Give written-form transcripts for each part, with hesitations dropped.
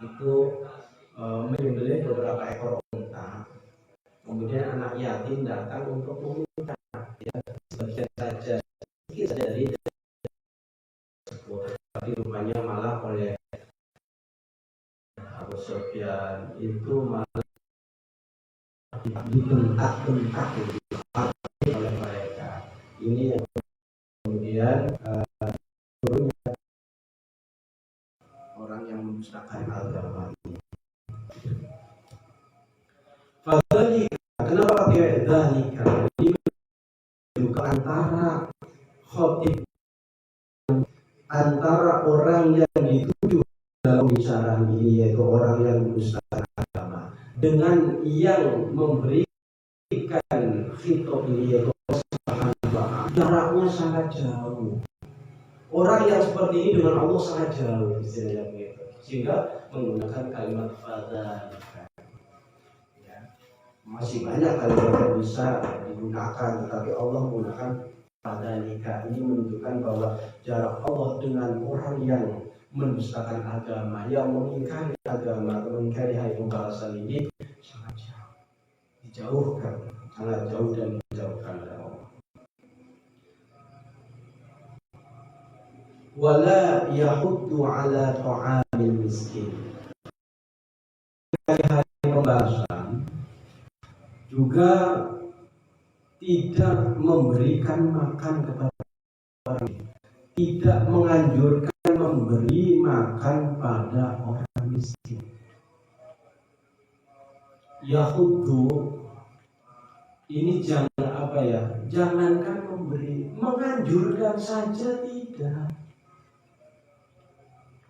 itu menyembelih beberapa ekor unta. Kemudian anak yatim datang untuk meminta, ya, sebagian saja, sedikit saja dari tersebut. Tapi rupanya malah oleh Abu Sufyan itu malah dibentak-bentak oleh mereka. Ini yang kemudian turunnya orang yang mendustakan agama ini. Kenapa pakai dzalika? Ini juga antara khotib, antara orang yang dituju dalam bicara ini, yaitu orang yang mendustakan agama, dengan yang memberikan khitab ini, yaitu Allah. Jaraknya sangat jauh. Orang yang seperti ini dengan Allah sangat jauh, istilahnya begitu. Sehingga menggunakan kalimat fadzalika. Ya. Masih banyak kalimat yang bisa digunakan, tetapi Allah menggunakan fadzalika. Ini menunjukkan bahwa jarak Allah dengan orang yang mendustakan agama, yang mengingkari agama, mengingkari hari pembalasan ini sangat jauh. Dijauhkan, sangat jauh dan dijauhkan oleh Allah. Wala yahuddu ala ta'amil miskin. Hari pembalasan juga tidak memberikan makan kepada orang, tidak menganjurkan memberi makan pada orang miskin. Yahuddu ini jangan apa ya? Jangankan memberi, menganjurkan saja tidak.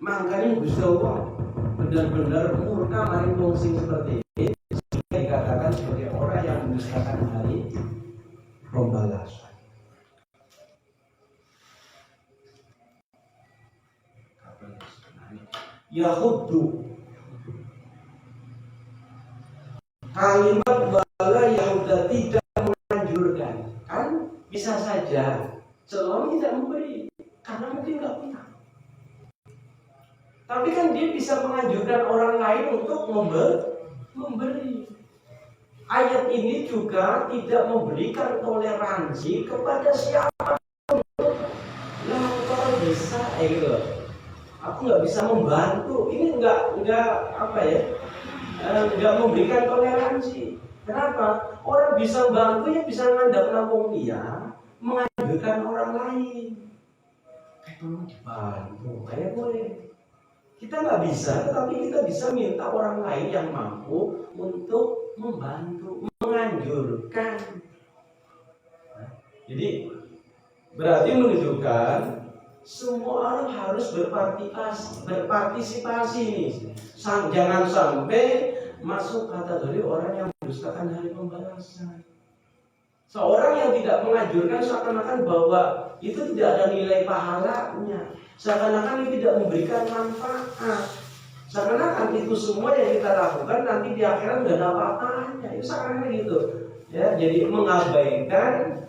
Makanya Gusti Allah benar-benar murka maring wong sing seperti ini, sehingga dikatakan sebagai orang yang mendustakan hari pembalasan. Yahuddu, kalimat wala yahuda tidak menganjurkan, kan bisa saja selama tidak memberi karena mungkin nggak punya. Tapi kan dia bisa menganjurkan orang lain untuk memberi. Ayat ini juga tidak memberikan toleransi kepada siapa. Nah, kalau bisa, gitu. Aku nggak bisa membantu. Ini nggak apa ya? Nggak memberikan toleransi. Kenapa? Orang bisa membantu ya bisa ngandap nampung dia, menganjurkan orang lain. Kayak tolong dibantu, kayak boleh. Kita nggak bisa, tetapi kita bisa minta orang lain yang mampu untuk membantu, menganjurkan. Jadi berarti menunjukkan semua orang harus berpartisipasi nih. Jangan sampai masuk kategori orang yang mendustakan hari pembalasan. Seorang yang tidak menganjurkan seakan-akan bahwa itu tidak ada nilai pahalanya, seakan-akan itu tidak memberikan manfaat, seakan-akan itu semua yang kita lakukan nanti di akhirat nggak ada apa-apanya. Itu seakan-akan gitu, ya. Jadi mengabaikan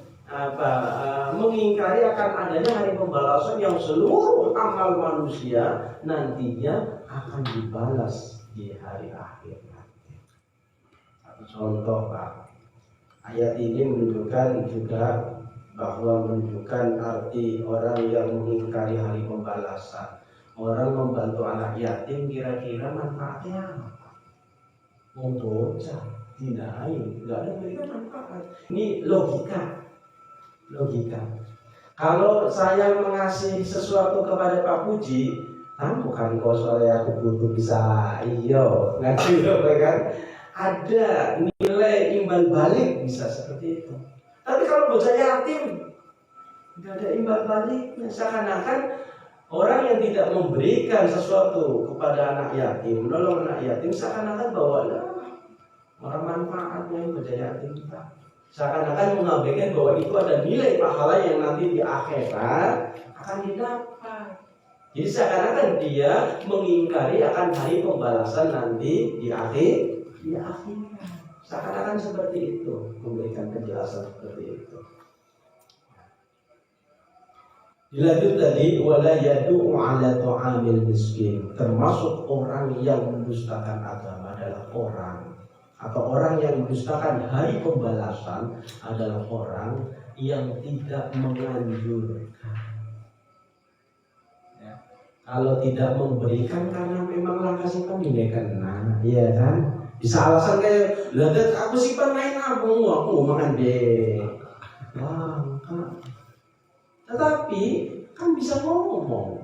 mengingkari akan adanya hari pembalasan yang seluruh amal manusia nantinya akan dibalas di hari akhir nanti. Satu contoh, Pak. Ayat ini menunjukkan juga bahwa menunjukkan arti orang yang mengingkari hari pembalasan. Orang membantu anak yatim kira-kira manfaatnya apa? Bocah, dinaik, nggak ada memberikan manfaat. Ini logika. Kalau saya mengasihi sesuatu kepada Pak Puji, bukan kau soalnya aku butuh bisa, iyo, nggak juga kan? Ada nilai imbal balik bisa seperti itu. Tapi kalau bocah yatim tidak ada imbal baliknya, seakan-akan orang yang tidak memberikan sesuatu kepada anak yatim, menolong anak yatim, seakan-akan bahwa orang manfaatnya bocah yatim kita. Seakan-akan mengabaikan bahwa itu ada nilai pahala yang nanti di akhirat akan didapat. Jadi seakan-akan dia mengingkari akan hari pembalasan nanti di akhirat. Seakan-akan seperti itu, memberikan penjelasan seperti itu. Dilanjut tadi, wala yadu'u ala ta'amil miskin, termasuk orang yang mendustakan agama adalah orang, atau orang yang mendustakan hari pembalasan adalah orang yang tidak menganjurkan. Ya. Kalau tidak memberikan karena memang langkah simpan ini kena, iya kan? Bisa alasan kayak, lihat aku simpan main aku makan deh. Langkah. Tetapi kan bisa ngomong,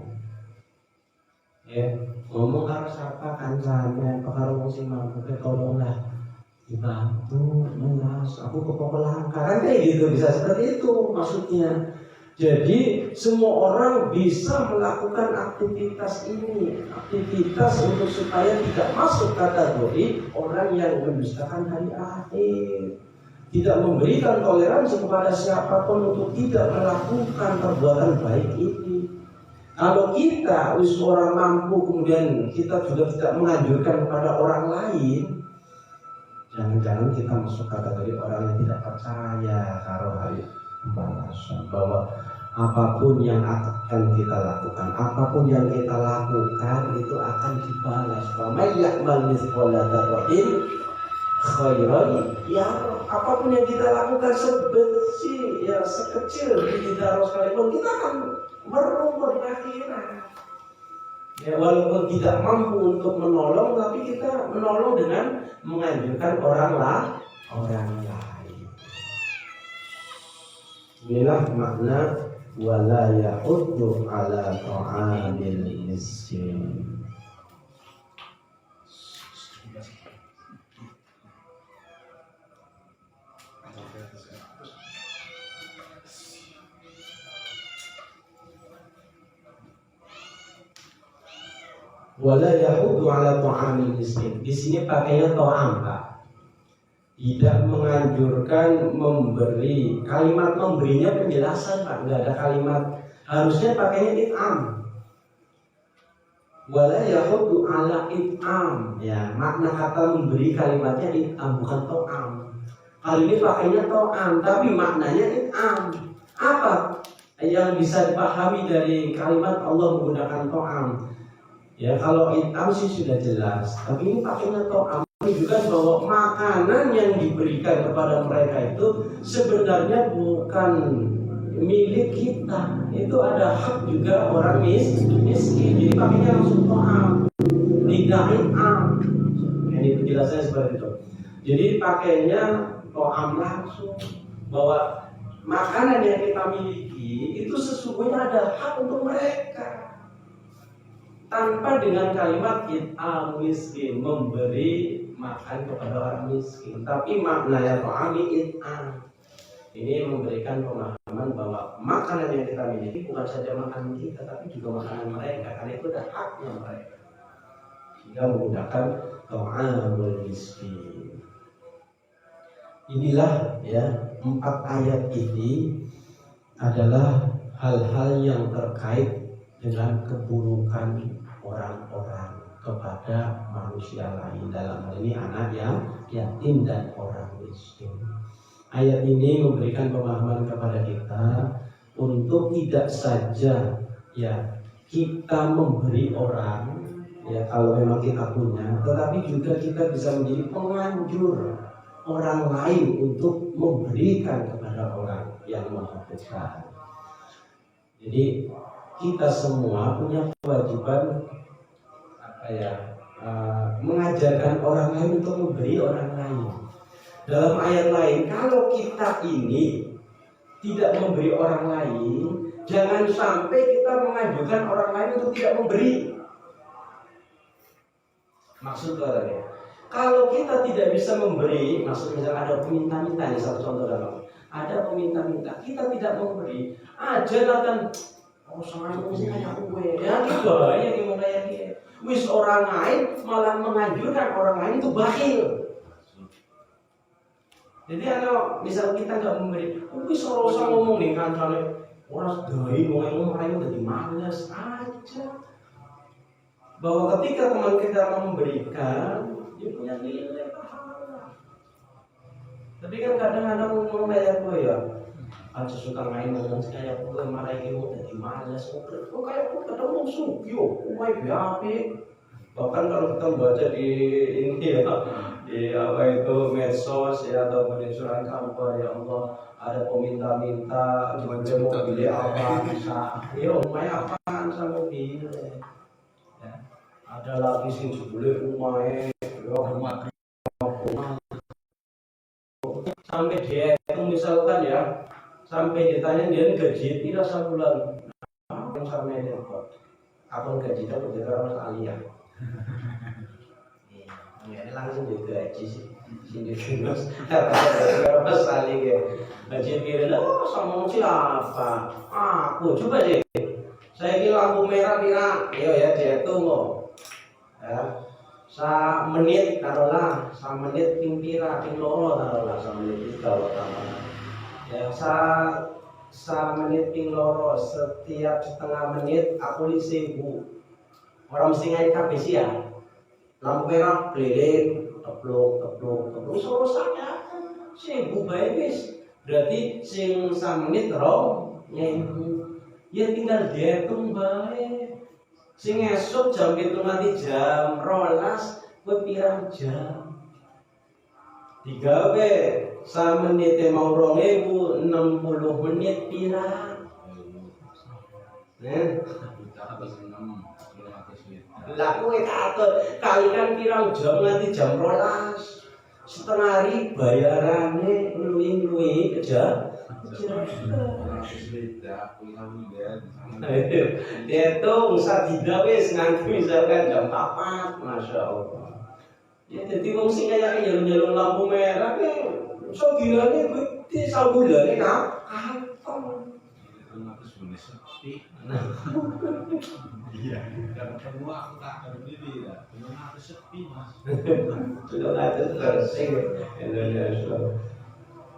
ya ngomong karo siapa kan sampai karo wong sing mampu tolonglah dibantu melas aku kepokolan kan kayak gitu, bisa seperti itu maksudnya. Jadi semua orang bisa melakukan aktivitas ini, aktivitas untuk supaya tidak masuk kategori orang yang mendustakan hari akhir, tidak memberikan toleransi kepada siapapun untuk tidak melakukan perbuatan baik ini. Kalau kita orang mampu kemudian kita juga tidak menganjurkan kepada orang lain, jangan-jangan kita masuk kategori orang yang tidak percaya karo hari pembalasan, bahwa apapun yang akan kita lakukan, apapun yang kita lakukan itu akan dibalas. Wa may ya'mal mithqala dzarratin khairan ya, apapun yang kita lakukan sebesi ya sekecil biji zarah sekalipun kita akan berumur di akhirat. Ya, walaupun tidak mampu untuk menolong, tapi kita menolong dengan menganjurkan orang lain. Inilah makna wala ya'uddu ala ta'amil miskin. Wala ya'uddu ala ta'amil miskin. Di sini pakainya ta'am, Pak. Tidak menganjurkan memberi. Kalimat memberinya penjelasan, Pak. Enggak ada kalimat. Harusnya pakainya it'am. Wala ya'uddu ala it'am. Ya, makna kata memberi kalimatnya it'am, bukan ta'am. Kali ini pakainya ta'am, tapi maknanya it'am. Apa yang bisa dipahami dari kalimat Allah menggunakan ta'am? Ya, kalau it'am sih sudah jelas, tapi ini pakainya ta'am menunjukkan bahwa makanan yang diberikan kepada mereka itu sebenarnya bukan milik kita. Itu ada hak juga orang miskin. Jadi pakainya langsung ta'am, tidak it'am. Ini penjelasannya seperti itu. Jadi pakainya ta'am langsung, bahwa makanan yang kita miliki itu sesungguhnya ada hak untuk mereka. Tanpa dengan kalimat it'am miskin, memberi makan kepada orang miskin, tapi maknanya ta'ami it'am. Ini memberikan pemahaman bahwa makanan yang kita miliki bukan saja makanan kita, tapi juga makanan mereka, karena itu ada haknya mereka. Jika menggunakan ta'amul miskin. Inilah ya, 4 ayat ini adalah hal-hal yang terkait dengan keburukan orang-orang kepada manusia lain, dalam hal ini anak yang yatim dan orang miskin. Ayat ini memberikan pemahaman kepada kita untuk tidak saja ya kita memberi orang ya kalau memang kita punya, tetapi juga kita bisa menjadi penganjur orang lain untuk memberikan kepada orang yang membutuhkan. Jadi kita semua punya kewajiban mengajarkan orang lain untuk memberi orang lain. Dalam ayat lain, kalau kita ini tidak memberi orang lain, jangan sampai kita mengajukan orang lain untuk tidak memberi. Maksudnya, kalau kita tidak bisa memberi, maksudnya ada peminta-minta, satu contoh dalam, ada peminta-minta, kita tidak memberi, ajarkan. Oh, sama mesti kayak gue. Ya gitu, ya gimana ya dia. Wis orang lain malah menganjurkan orang lain itu bakhil. Jadi kalau misal kita nggak memberi, wis orang ngomong nih kancane, orang doi ngomong lain udah dimales aja. Bahwa ketika teman kita memberikan, dia punya nilai pahala. Tapi kan kadang-kadang ngomong kayak gue ya. aja suka main ngomong kayak gue marah ilmu jadi malas kok kayak gue ketemu sugio umai biapi. Bahkan kalau kita baca di ini ya di apa itu medsos ya atau peninsuran kampanye ya Allah ada peminta-minta mau beli apa bisa ya umai apaan sama mobil ya. Ada lagi sih boleh umai rumah sampai dia itu misalkan ya sampai ditanya dia gaji tidak sebulan yang sampai dia kok apa gaji itu udah orang sekali ya ini langsung digaji sih sini terus berapa sekali ya gaji kira oh sama siapa aku coba deh saya kira lampu merah kira ya dia tunggu ya sa menit taruhlah sa menit pingpira ping loro taruhlah sa menit kalau tambah ya sa menit ping loro setiap setengah menit aku li 1000 orang mesti ngait kabeh ya lampu merah keliling tepluk soro saja 1000 bae wis berarti sing sa menit rong nyewu ya tinggal dihitung bae sing esuk jam 7 nanti jam 12 kowe pirang jam digawe sa menit mau 2000 60 menit pirang lah kowe kalikan pirang jam nanti jam 12 setengah hari bayarane luwih kerja itu usah didawes nganti misalkan jam 4 Masya Allah ya jadi wong sing kaya nyelung-nyelung lampu merah so gilane gede sabulane katon iya ketemu aku tak berdiri ya belum ada sepi mas sudah ada tersing Indonesia.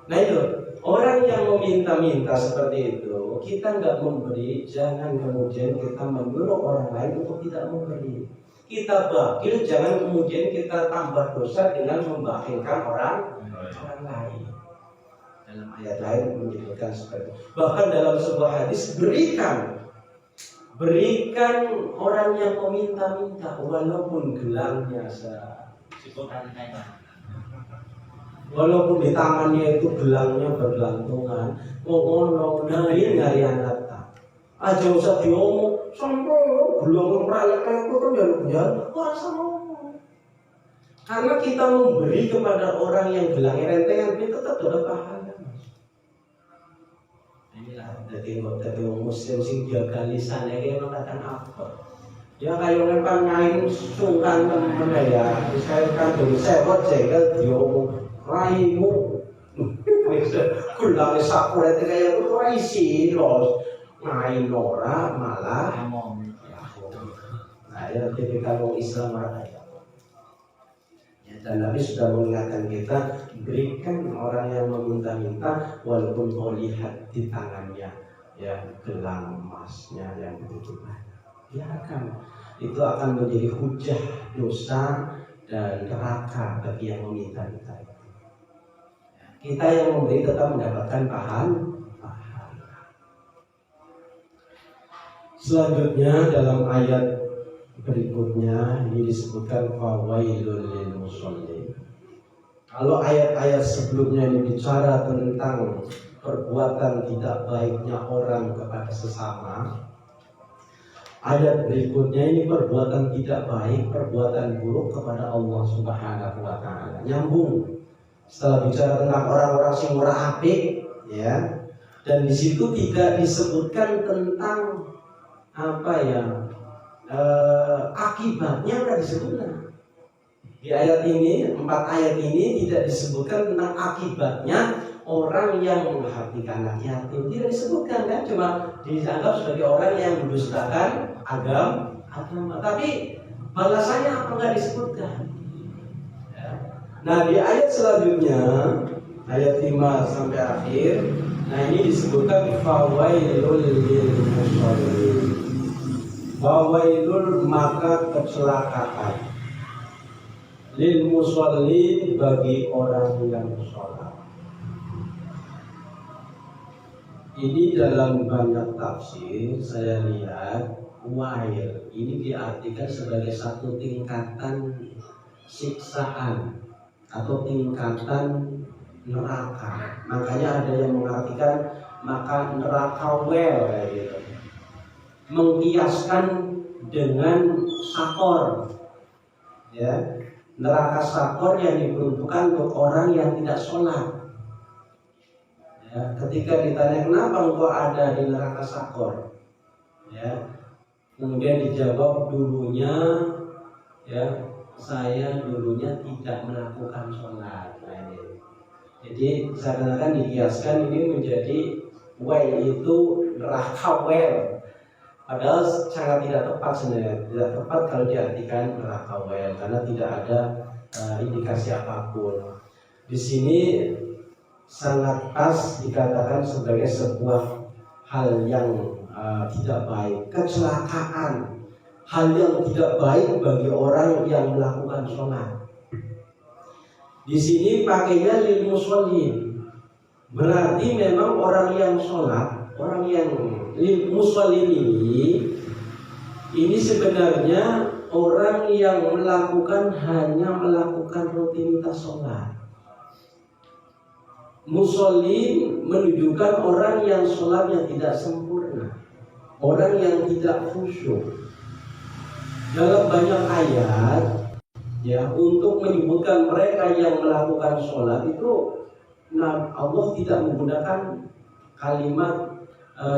Nah itu orang yang meminta-minta seperti itu kita nggak memberi jangan kemudian kita menyuruh orang lain untuk tidak memberi kita bakil jangan kemudian kita tambah dosa dengan membakhilkan orang lain. Dalam ayat lain menyebutkan seperti itu. Bahkan dalam sebuah hadis berikan orang yang meminta-minta walaupun gelangnya walaupun di tangannya itu gelangnya bergelantungan ngono ngari anak aja usah diomong sampai gelang pralek itu kan ya ora sama karena kita memberi kepada orang yang gelangnya rentengan dia tetap ada pahala. Inilah jadi muslim sing jaga lisannya dia mengatakan apa dia kayak ngempang ngain sungkan temen ya misalkan dari sewot jengkel diomong raimu kulangnya sakura itu kayak itu raisi loh ngain ora malah nah ya tipikal orang Islam marah ya, dan Nabi sudah mengingatkan kita berikan orang yang meminta-minta walaupun kau lihat di tangannya ya gelang emasnya yang begitu banyak biarkan itu akan menjadi hujah dosa dan neraka bagi yang meminta-minta itu. Kita yang memberi tetap mendapatkan pahala. Selanjutnya dalam ayat berikutnya ini disebutkan fawailul lil musallin. Kalau ayat-ayat sebelumnya ini bicara tentang perbuatan tidak baiknya orang kepada sesama, ayat berikutnya ini perbuatan tidak baik, perbuatan buruk kepada Allah Subhanahu wa taala. Nyambung. Setelah bicara tentang orang-orang sing ora apik, ya. Dan di situ tidak disebutkan tentang apa ya? Akibatnya tidak disebutkan. Di ayat ini, 4 ayat ini tidak disebutkan tentang akibatnya orang yang memperhatikan anak yatim. Tidak disebutkan kan, cuma dianggap sebagai orang yang mendustakan agama. Tapi balasannya apa nggak disebutkan. Nah di ayat selanjutnya, ayat 5 sampai akhir, nah ini disebutkan fawailul lil musallin. Fawailul maka kecelakaan lil musallin bagi orang yang sholat. Ini dalam banyak tafsir saya lihat wail ini diartikan sebagai satu tingkatan siksaan atau tingkatan neraka. Makanya ada yang mengartikan maka neraka wel kayak gitu. Mengkiaskan dengan sakor, ya, neraka sakor yang diperuntukkan untuk orang yang tidak sholat. Ya, ketika ditanya kenapa engkau ada di neraka sakor, ya, kemudian dijawab dulunya, ya, saya dulunya tidak melakukan sholat. Nah, ini. Jadi saya katakan dikiaskan ini menjadi wail itu neraka wel. Padahal sangat tidak tepat sebenarnya, tidak tepat kalau diartikan neraka wel karena tidak ada indikasi apapun. Di sini sangat pas dikatakan sebagai sebuah hal yang tidak baik, kecelakaan, hal yang tidak baik bagi orang yang melakukan sholat. Di sini pakainya lil musallin, berarti memang orang yang sholat, orang yang lil musallin ini sebenarnya orang yang hanya melakukan rutinitas sholat. Musallin menunjukkan orang yang sholatnya tidak sempurna, orang yang tidak khusyuk. Dalam banyak ayat, ya, untuk menyebutkan mereka yang melakukan sholat itu, Allah tidak menggunakan kalimat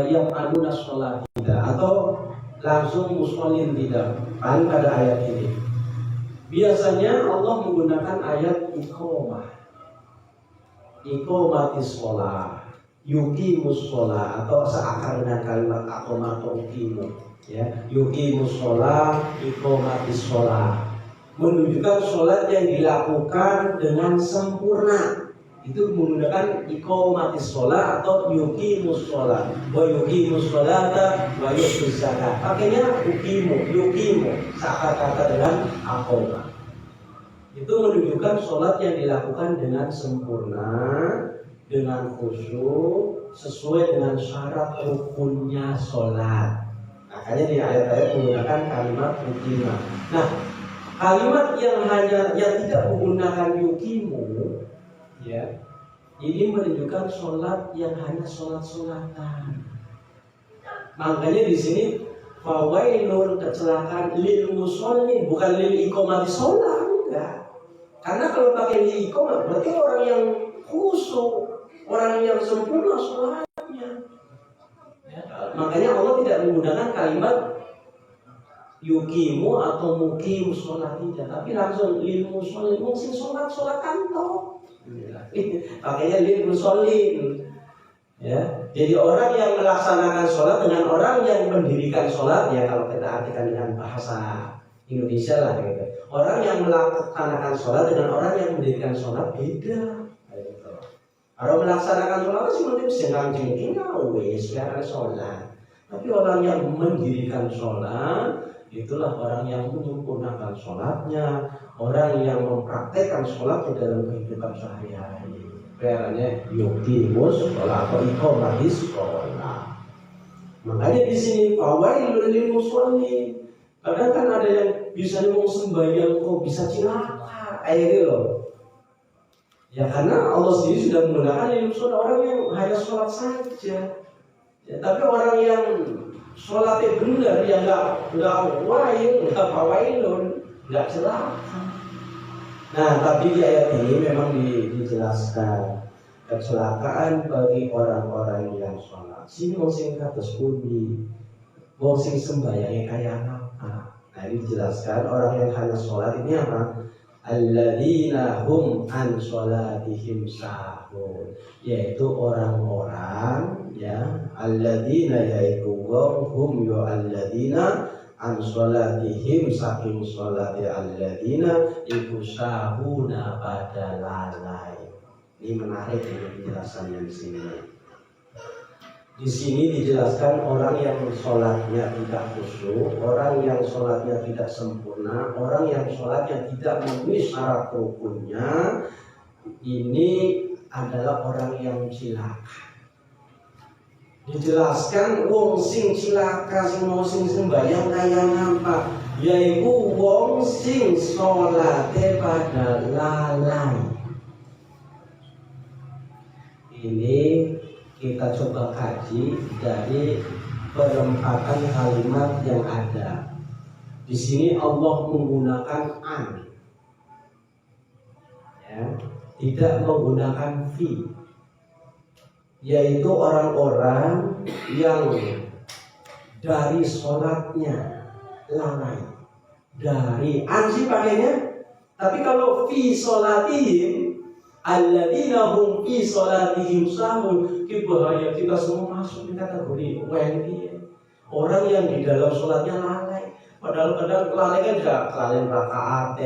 yang aduna sholat tidak atau langsung musallin tidak. Paling pada ayat ini biasanya Allah menggunakan ayat iqamatis sholat, yuqimus sholat, atau seakar dengan kalimat aqama atau uqimu, ya, yuqimus sholat, iqamatis sholat, menunjukkan sholat yang dilakukan dengan sempurna. Itu menggunakan iqamatis sholat atau yuqimus sholat, wa yuqimus sholata wa yu'tuz zakat. Pakainya yuqimu seakar kata dengan aqama. Itu menunjukkan sholat yang dilakukan dengan sempurna, dengan khusyuk, sesuai dengan syarat rukunnya sholat. Makanya di ayat-ayat menggunakan kalimat yuqimu. Nah, kalimat yang tidak menggunakan yuqimu, ya, ini menunjukkan sholat yang hanya sholat-sholatan. Makanya di sini fawailun, kecelakaan lil musallin, bukan lil iqamati sholat, enggak. Karena kalau pakai lil iqamah berarti orang yang khusyuk, orang yang sempurna sholatnya. Ya, makanya Allah tidak menggunakan kalimat yuqimu atau muqim sholat tidak, tapi langsung lil musallin, mungkin sholat kantor. Makanya lil musallin. Ya, jadi orang yang melaksanakan sholat dengan orang yang mendirikan sholat, ya kalau kita artikan dengan bahasa Indonesia lah gitu. Orang yang melaksanakan sholat dengan orang yang mendirikan sholat beda. Gitu. Kalau melaksanakan sholat sih mungkin sedang jengking wes ya sholat. Tapi orang yang mendirikan sholat itulah orang yang menyempurnakan sholatnya, orang yang mempraktekkan sholatnya dalam kehidupan sehari-hari. Karena yuqimus sholat atau iqamatis sholat. Makanya di sini fawailul lil musallin. Kadang kan ada yang bisa ngomong sembahyang kok bisa cilaka, kayak gitu loh. Ya karena Allah sendiri sudah menggunakan lil musallin, orang yang hanya sholat saja. Ya, tapi orang yang sholatnya benar, yang nggak fawailun, nggak celaka. Nah, tapi di ayat ini memang dijelaskan kecelakaan bagi orang-orang yang sholat. Sini mau sing kados pundi, mau sing sembahyang kayak apa? Nah, ini dijelaskan orang yang hanya sholat ini apa? Alladzina hum an sholatihim sahun, yaitu orang-orang, ya, alladzina yaitu hum yo alladzina an sholatihim saking sholati alladzina iku sahuna pada lalai. Ini menarik ini penjelasannya di sini. Di sini dijelaskan orang yang sholatnya tidak khusyuk, orang yang sholatnya tidak sempurna, orang yang sholatnya tidak memenuhi syarat rukunnya, ini adalah orang yang cilaka. Dijelaskan wong sing cilaka sing mau sing sembahyang kaya ngapa, yaiku wong sing salate pada lalai. Ini kita coba kaji dari perempatan kalimat yang ada. Di sini Allah menggunakan an, ya, tidak menggunakan fi, yaitu orang-orang yang dari sholatnya lalai. Dari ansi pakainya, tapi kalau fi sholatihim alladzina hum fi sholatihim sahun, bahaya kita semua masuk di kategori WNI, orang yang di dalam sholatnya lalai. Padahal kadang lalai kan juga kelalaian rakaat,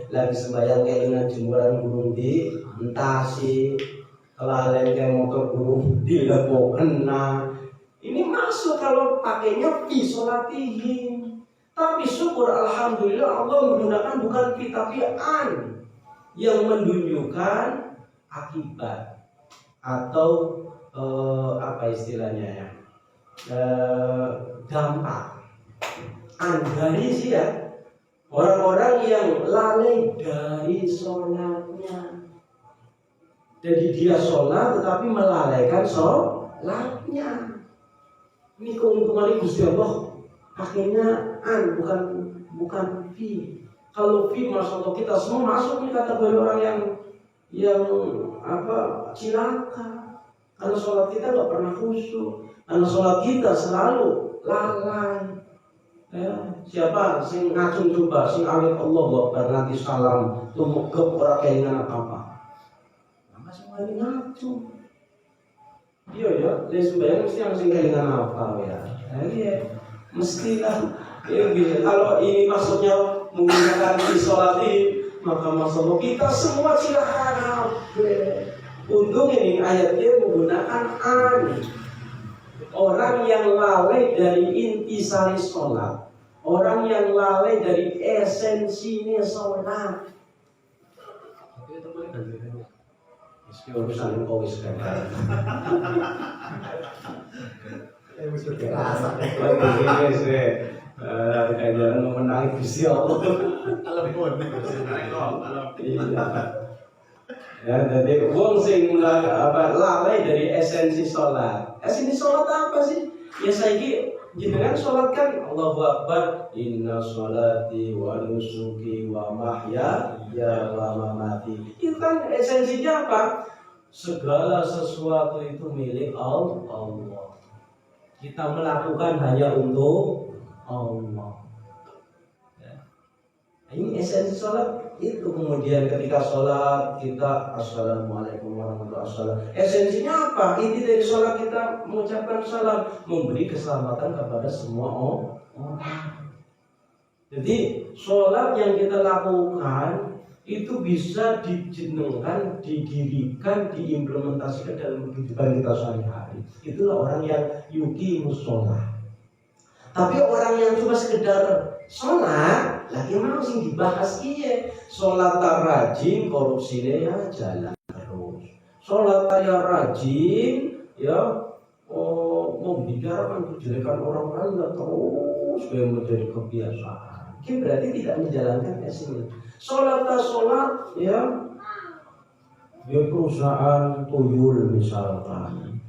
lagi sembahyang kelingan jemuran gunung di entasi, kelalaian kayak motor gunung di lebokena. Ini masuk kalau pakainya fi sholatihim. Tapi syukur alhamdulillah Allah menggunakan bukan fi tapi an, yang menunjukkan akibat atau apa istilahnya ya, dampak. Dari sih ya, orang-orang yang lalai dari sholatnya. Jadi dia sholat tetapi melalaikan sholatnya. Ini keuntungan Gusti Allah pakainya an, bukan fi. Kalau fi masuk kita semua masuk di kategori orang yang apa, cilaka. Karena sholat kita nggak pernah khusyuk. Karena sholat kita selalu lalai. Ya, siapa sing ngacung coba sing alif Allah Akbar nanti salam tumuk ke ora kelingan apa-apa. Maka semua ini ngacung. Iya ya, les sembahyang mesti yang sing kelingan apa ya. Iya, mestilah. Ya, kalau ini maksudnya menggunakan isolasi, maka masalah kita semua silakan. Untung ini ayatnya menggunakan an. Orang yang lalai dari intisari sholat, orang yang lalai dari esensinya sholat. Tapi itu boleh kan? Meski urusan kau sekarang. Kajian memenangi Gusti Allah. Ya, jadi wong sing lalai dari esensi sholat. Esensi sholat apa sih? Ya saiki jenengan sholat kan Allahu Akbar, inna sholati wa nusuki wa mahyaya wa mamati. Itu kan esensinya apa? Segala sesuatu itu milik Allah. Kita melakukan hanya untuk Allah. Ya. Ini esensi sholat. Itu kemudian ketika sholat kita assalamualaikum warahmatullahi wabarakatuh. Esensinya apa? Inti dari sholat kita mengucapkan salam, memberi keselamatan kepada semua orang. Jadi sholat yang kita lakukan itu bisa dijenengkan, didirikan, diimplementasikan dalam kehidupan kita sehari-hari. Itulah orang yang yuqimus sholat. Tapi orang yang cuma sekedar sholat, lagi mau sih dibahas iya. Sholat tak rajin, korupsinya ya jalan terus. Sholat tak rajin, ya membicarakan kejelekan orang lain terus supaya menjadi kebiasaan. Ini berarti tidak menjalankan esensinya. Sholat tak sholat, ya di perusahaan tuyul misalkan.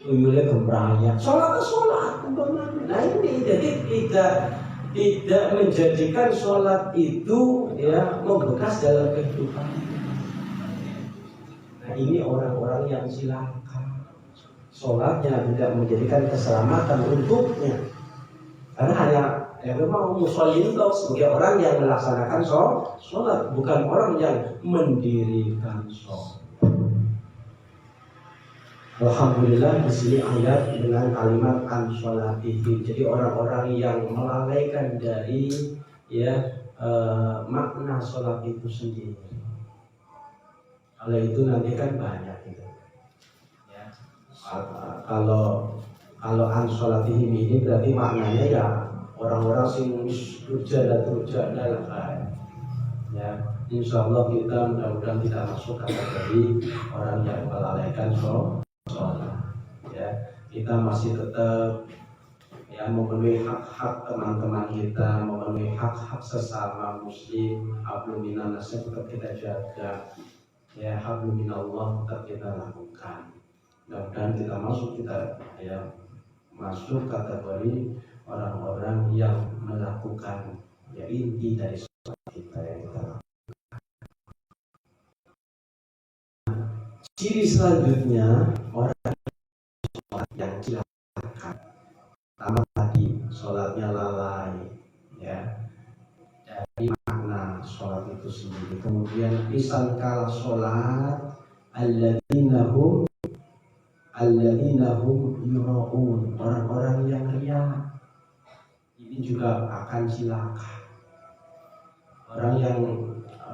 Tuyulnya gembrangnya, sholat. Nah ini jadi tidak menjadikan sholat itu ya membekas dalam kehidupan. Nah ini orang-orang yang cilaka. Sholatnya tidak menjadikan keselamatan untuknya. Karena hanya memang musholin itu sebagai orang yang melaksanakan sholat, bukan orang yang mendirikan sholat. Alhamdulillah di sini ayat dengan kalimat an sholatihi. Jadi orang-orang yang melalaikan dari makna sholat itu sendiri. Kalau itu nanti kan banyak gitu. Ya. Kalau an sholatihi ini berarti maknanya ya orang-orang sing turjana lah kan. Ya, insya Allah kita mudah-mudahan tidak masuk kategori orang yang melalaikan sholat. Ya, kita masih tetap ya memenuhi hak-hak teman-teman kita, memenuhi hak-hak sesama muslim. Hablum minan nas tetap kita jaga, ya hablum minallah tetap kita lakukan. Dan kita masuk kategori orang-orang yang melakukan ya inti dari sholat kita yang kita lakukan. Ciri selanjutnya orang yang silakan. Pertama tadi sholatnya lalai, ya dari makna sholat itu sendiri. Kemudian pisan kala sholat alladzina hum yura'un, orang-orang yang riya. Ini juga akan cilaka. Orang yang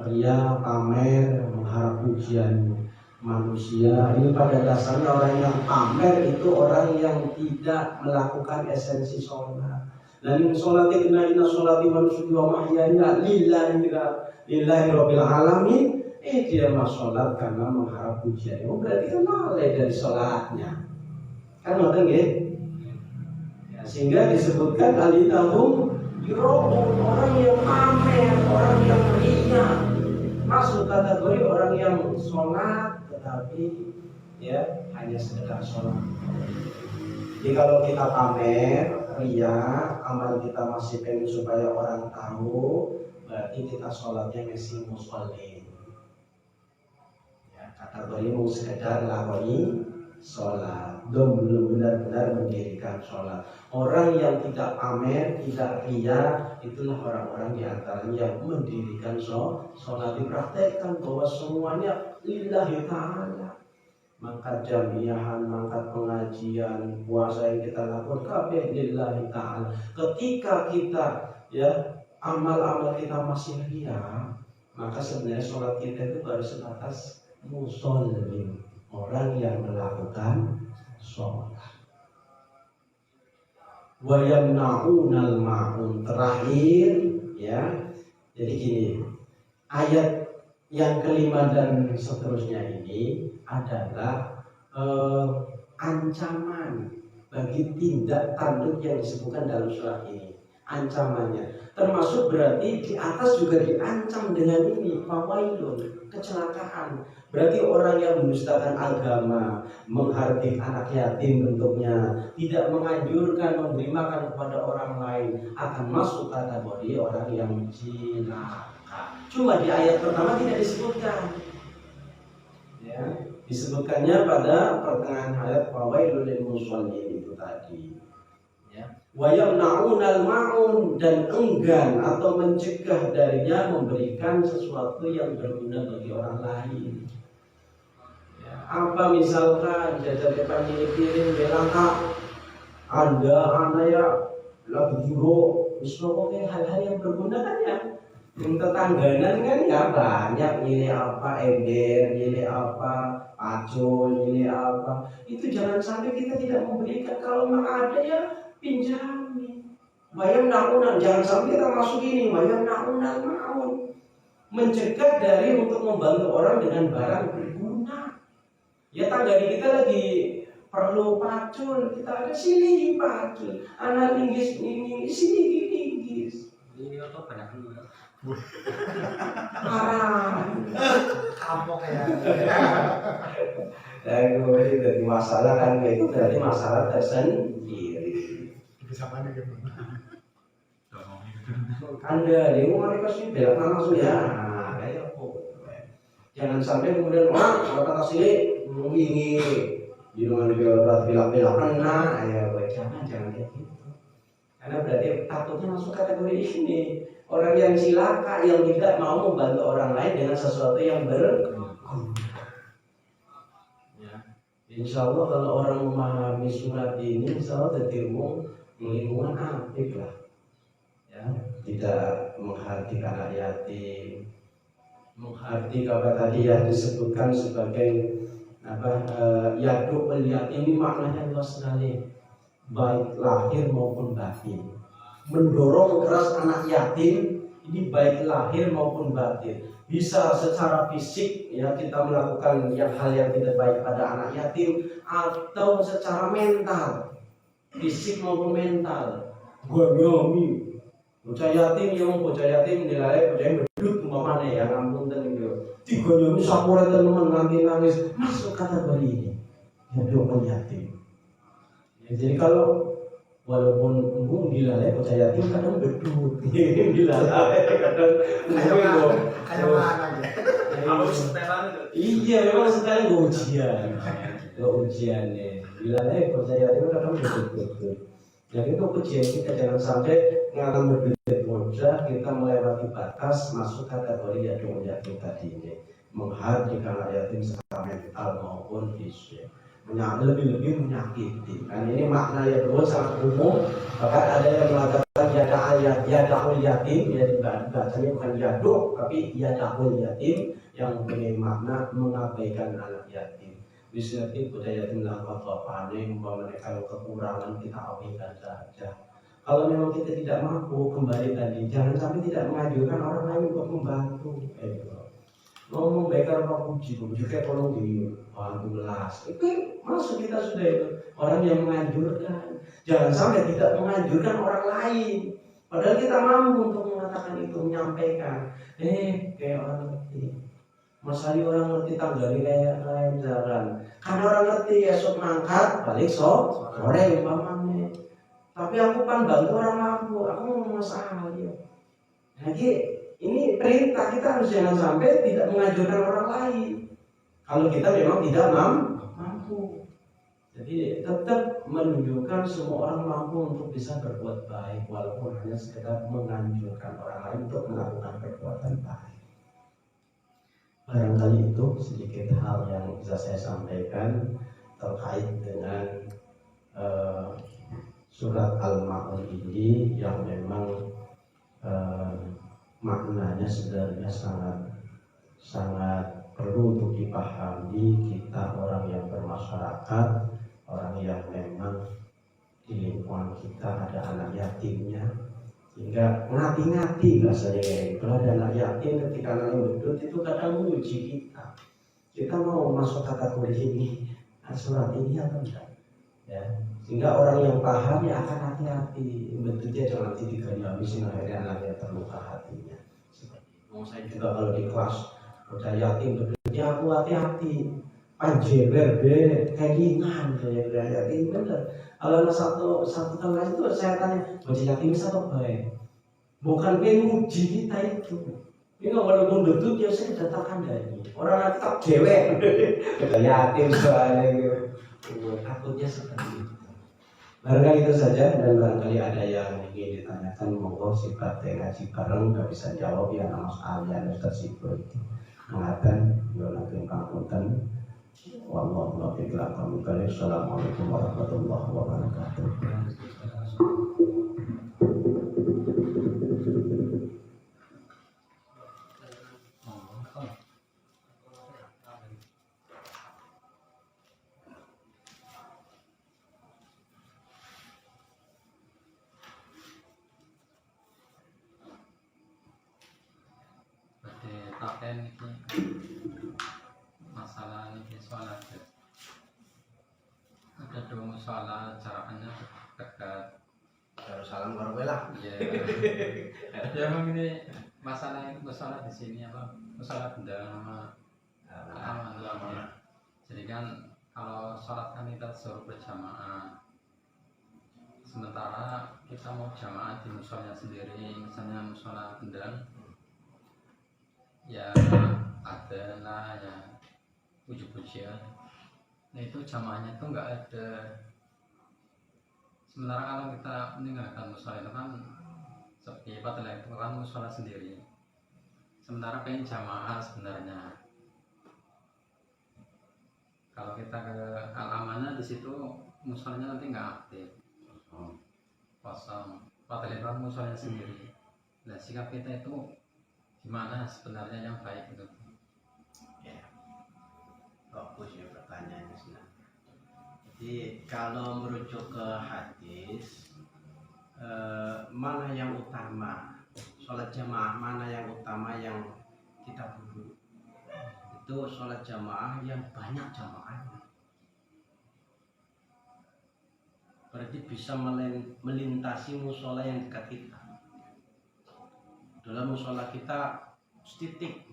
riya, pamer, mengharap pujian manusia, ini pada dasarnya orang yang pamer itu orang yang tidak melakukan esensi sholat. Dan sholatnya inna sholati wa nusuki wa mahyaya lillahi rabbil alamin. Dia sholat karena mengharap pujian. Berarti kan lalai dari sholatnya. Kan ngoten nggih? Ya, sehingga disebutkan alinahum yura'un, orang yang pamer, orang yang riya. Masuk kategori orang yang sholat tetapi ya hanya sekedar sholat. Jadi kalau kita pamer, riya, amal kita masih pengen supaya orang tahu, berarti kita sholatnya masih musholin. Ya, kategori mau sekedar lakoni sholat, belum benar-benar mendirikan sholat. Orang yang tidak pamer, tidak riya, itulah orang-orang di antaranya yang mendirikan sholat. Dipraktekkan bahwa semuanya lillahi ta'ala. Mangkat jamiahan, mangkat pengajian, puasa yang kita lakukan kabeh lillahi ta'ala. Ketika kita ya amal-amal kita masih riya, maka sebenarnya sholat kita itu baru sebatas musholin, orang yang melakukan sholat. Wa yamna'unal ma'un, terakhir ya. Jadi gini, ayat yang kelima dan seterusnya ini adalah ancaman bagi tindak tanduk yang disebutkan dalam surat ini. Ancamannya termasuk berarti di atas juga diancam dengan ini, fawailun, kecelakaan. Berarti orang yang mendustakan agama, menghardik anak yatim bentuknya, tidak menganjurkan memberi makan kepada orang lain, akan masuk kategori orang yang celaka. Cuma di ayat pertama tidak disebutkan. Ya, disebutkannya pada pertengahan ayat fawailul lil musallin itu tadi. Ya, wa yamna'unal ma'un, dan enggan atau mencegah darinya memberikan sesuatu yang berguna bagi orang lain. Ya, apa misalkan jajan-jajan piring belaka, Anda ya lagi juro, misalnya hal-hal yang berguna kan ya. Tetangganan kan ya banyak, milih apa ember, milih apa pacul, milih apa. Itu jangan sampai kita tidak memberikan. Kalau memang ada ya pinjami. Bayam nakunan, jangan sampai kita masuk ini. Bayam nakunan maun, mencegah dari untuk membantu orang dengan barang berguna. Ya tangga kita lagi perlu pacul, kita ada sini pacul. Anak linggis ini sini linggis. Ini apa banyak dulu. Kapok ya. Dan kemudian dari masalah kan itu berarti masalah tersendiri. Bisa mana gitu? Anda dia mau mereka sih belakang langsung ya. Kayak apa? Jangan sampai kemudian kata sini ini di rumah bilang kena ya jangan kayak gitu. Karena berarti takutnya masuk kategori ini. Orang yang cilaka, yang tidak mau membantu orang lain dengan sesuatu yang berguna. Ya. Insya Allah kalau orang memahami surat ini, insya Allah jadi lingkungan apik lah. Ya, tidak menghardik anak yatim, menghardik apa tadi ya disebutkan sebagai yaduk yatim, ini maknanya luas sekali, baik lahir maupun batin. Mendorong keras anak yatim Ini baik lahir maupun batin. Bisa secara fisik ya kita melakukan hal yang tidak baik pada anak yatim, atau secara mental, fisik maupun mental. Gua nyomi bocah yatim yang bocah yatim nilai bocah yang bedut umpamanya ya ngampun itu. Tiga nyomi sapure teman nganti nangis masuk kategori ini. Hidup yatim. Ya, jadi kalau walaupun dilalai bocah yatim kadang bedut, dilalai kadang kayak mana aja. Iya memang sekali ujian, ujian nih. Dilalai bocah yatim kadang bedut. Jadi itu ujian kita, jangan sampai mengalami bedut bocah kita melewati batas masuk kategori yatim tadi ini, menghardikan anak yatim secara mental maupun fisik. Lebih menyakiti. Dan ini makna yang kedua sangat umum. Bahkan ada yang mengatakan yada'ul yatim, ya bacanya bukan yaduk tapi yada'ul yatim, yang mempunyai makna mengabaikan anak yatim. Bisa budaya yatim dalam bapaknya, mereka kekurangan kita abaikan saja. Kalau memang kita tidak mampu, kembali tadi, jangan sampai tidak mengajukan orang lain untuk membantu. Ngomong baikkan apa puji kayak tolong dibantu belas. Itu maksud kita sudah itu. Orang yang menganjurkan. Jangan sampai tidak menganjurkan orang lain. Padahal kita mampu untuk mengatakan itu, menyampaikan. Kayak orang ngerti. Masali orang ngerti tanggali kayak lain jalan. Karena orang ngerti esok mangkat, balik sore umpamanya. Tapi aku kan bantu orang mampu, aku mau masalah ya. Jadi ini perintah, kita harus jangan sampai tidak mengajukan orang lain kalau kita memang tidak mampu. Jadi tetap menunjukkan semua orang mampu untuk bisa berbuat baik, walaupun hanya sekedar menganjurkan orang lain untuk melakukan perbuatan baik. Barangkali itu sedikit hal yang bisa saya sampaikan terkait dengan surat Al-Ma'un ini, yang memang maknanya sebenarnya sangat perlu untuk dipahami kita orang yang bermasyarakat, orang yang memang di lingkungan kita ada anak yatimnya, sehingga ngati-ngati bahasanya kayak gitu. Ada anak yatim ketika anak bedut itu kadang menguji kita mau masuk kategori ini, surat ini atau enggak ya, sehingga orang yang paham ya akan hati-hati, bedutnya jangan nanti digali-habisin, akhirnya anaknya terluka hatinya. Saya juga kalau di kelas bocah yatim bedutnya aku hati-hati, panjeber kayak gimana saya yatim bener. Kalau satu kelas itu saya tanya bocah yatim satu baik, bukan penguji kita itu. Ini walaupun bedut ya saya datangkan dari orang nanti tak cewek yatim soalnya gitu. Takutnya seperti itu. Barangkali itu saja, dan barangkali ada yang ingin ditanyakan, monggo sifat ngaji bareng nggak bisa jawab ya nama sekalian Ustaz Sibur itu mengatakan yonakin pangkutan. Wallahu a'lam bishawab. Assalamualaikum warahmatullahi wabarakatuh. Pakai ini masalah ini sholat. Ada dua masalah caranya dekat Salam warahmatullahi. ya. Ya memang ini masalah di sini apa? Masalah benda nama aman. Jadi kan kalau sholat kan kita suruh berjamaah. Sementara kita mau jamaah di musolanya sendiri, misalnya musola kendang. Ya adalah ya puji-pujian. Nah itu jamaahnya itu nggak ada. Sementara kalau kita meninggalkan musola itu kan seperti padahal itu kan musola sendiri. Sementara pengen jamaah sebenarnya. Kalau kita ke Al-Amanah di situ musolanya nanti nggak aktif, kosong. Padahal itu kan musolanya sendiri. Nah sikap kita itu gimana sebenarnya yang baik itu? Ya, bagus ya pertanyaannya senang. Jadi kalau merujuk ke hadis, mana yang utama, sholat jamaah mana yang utama yang kita buru? Itu sholat jamaah yang banyak jamaahnya. Berarti bisa melintasi musola yang dekat kita. Dalam musola kita titik,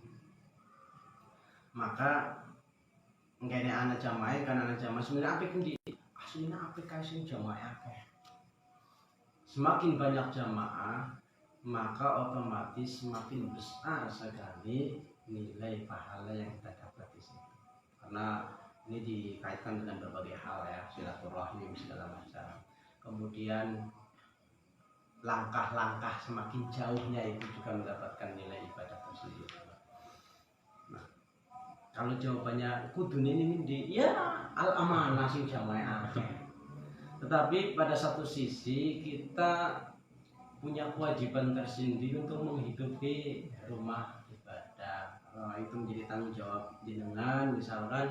maka nggak ada anak jamaah, karena anak jamaah sebenarnya apa yang di aslinya apa kasih jamaah akeh. Semakin banyak jamaah, maka otomatis semakin besar sekali nilai pahala yang kita dapat di situ. Karena ini dikaitkan dengan berbagai hal ya, silaturahim segala macam. Kemudian langkah-langkah semakin jauhnya itu juga mendapatkan nilai ibadah tersendiri. Nah, kalau jawabannya kudu ini ya al amanah sing jamaah. Tetapi pada satu sisi kita punya kewajiban tersendiri untuk menghidupi rumah ibadah. Itu menjadi tanggung jawab jenengan, misalkan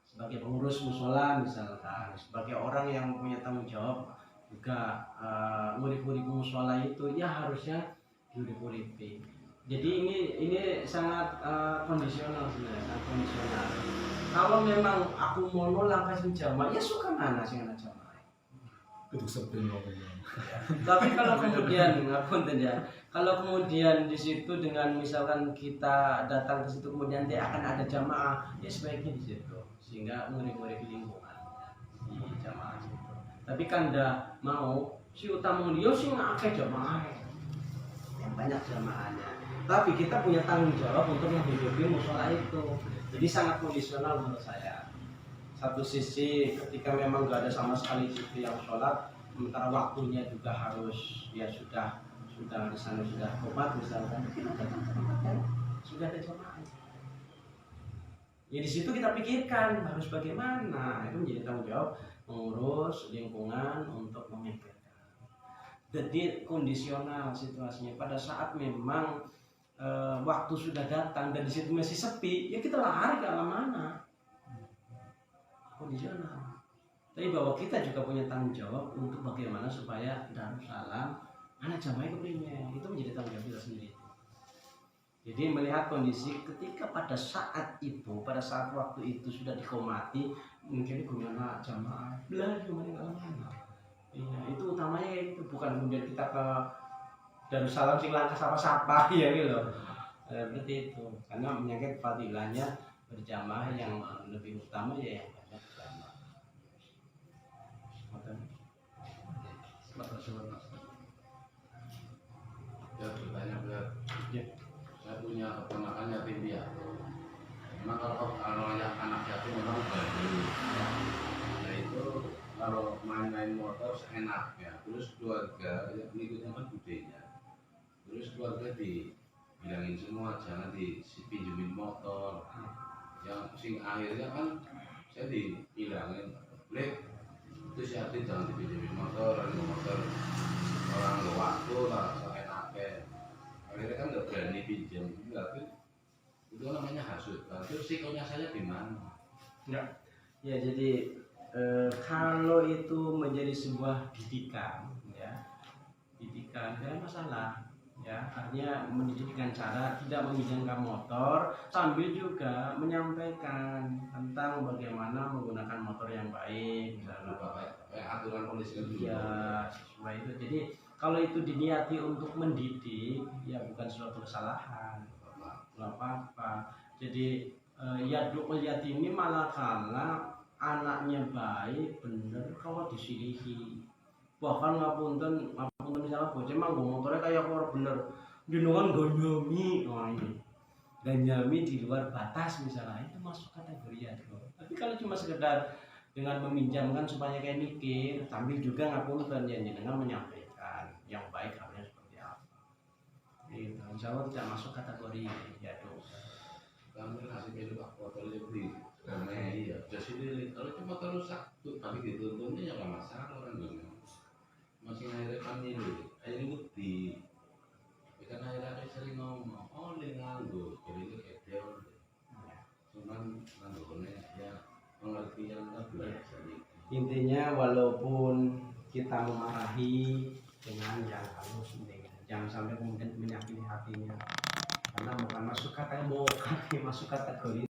sebagai pengurus musola, misalkan sebagai orang yang punya tanggung jawab juga ngurip-ngurip musola itu ya harusnya diurip-uripi. Jadi ini sangat kondisional sebenarnya, sangat kondisional. Kalau memang aku mau langkah sing jamaah, ya suka mana sih anak jamaah. Itu sebenarnya. Tapi kalau kemudian kalau kemudian di situ dengan misalkan kita datang ke situ kemudian akan ada jamaah, ya sebaiknya di situ sehingga ngurip-ngurip lingkungan di jamaah situ. Tapi kan dah mau si utama dia sih ngake jamaah yang banyak jamaahnya. Tapi kita punya tanggung jawab untuk menghidupi musola itu. Jadi sangat kondisional menurut saya. Satu sisi ketika memang gak ada sama sekali situ yang sholat, sementara waktunya juga harus ya sudah di sana sudah tobat misalkan, kita datang ke tempat yang sudah ada jamaah. Ya di situ kita pikirkan harus bagaimana, itu menjadi tanggung jawab mengurus lingkungan untuk memikirkan. Jadi kondisional situasinya. Pada saat memang waktu sudah datang dan di situ masih sepi, ya kita lari ke arah mana? Kondisional. Tapi bahwa kita juga punya tanggung jawab untuk bagaimana supaya Darussalam anak jamaah kepingin, itu menjadi tanggung jawab kita sendiri. Jadi melihat kondisi ketika pada saat itu, pada saat waktu itu sudah dikomati, mungkin gimana jamaah, belah gimana mana. Iya, itu utamanya itu bukan kemudian kita ke Darussalam sing langkah sapa-sapa ya gitu loh. Berarti itu karena menyangkut fadilahnya berjamaah yang lebih utama ya yang banyak jamaah. Ya bertanya Ya. saya punya keponakan yatim piatu. Memang kalau yang anak yatim memang bagus. Nah itu kalau main-main motor seenaknya. Terus keluarga yang berikutnya kan budenya. Terus keluarga dibilangin semua jangan dipinjemin motor. Yang sing akhirnya kan saya dibilangin, Lek, itu si Arti jangan dipinjemin motor orang nggak waktu lah seenaknya. Akhirnya kan nggak berani pinjam, berarti itu namanya hasut. Terus sikonya saya di mana? Ya jadi kalau itu menjadi sebuah didikan, ya tidak masalah. Ya, artinya mendidik dengan cara tidak meminjamkan motor sambil juga menyampaikan tentang bagaimana menggunakan motor yang baik, misalnya aturan kondisi itu. Ya, sesuai itu. Jadi kalau itu diniati untuk mendidik, ya bukan suatu kesalahan, nggak apa-apa. Jadi ya dukul yatim ini malah kala anaknya baik, bener kalau disilihi. Bahkan ngapunten misalnya bocah manggo motornya kayak orang bener jenengan ganyami, ganyami di luar batas misalnya, itu masuk kategori itu. Tapi kalau cuma sekedar dengan meminjamkan supaya kayak mikir, sambil juga ngapunten ya jenengan menyampaikan yang baik harusnya seperti apa. Itu insya Allah tidak masuk kategori ya tuh. Kami ngasih pilih pak motor lebih karena iya jadi kalau cuma terus satu tapi dituntutnya ya nggak masalah orang dulu. Masih akhirnya kan ini bukti kan akhirnya sering ngomong oh ini nganggur jadi itu edel cuman nganggurnya ya pengertian biasa. Intinya walaupun kita memarahi dengan yang halus, jangan sampai kemudian menyakiti hatinya, karena bukan masuk kategori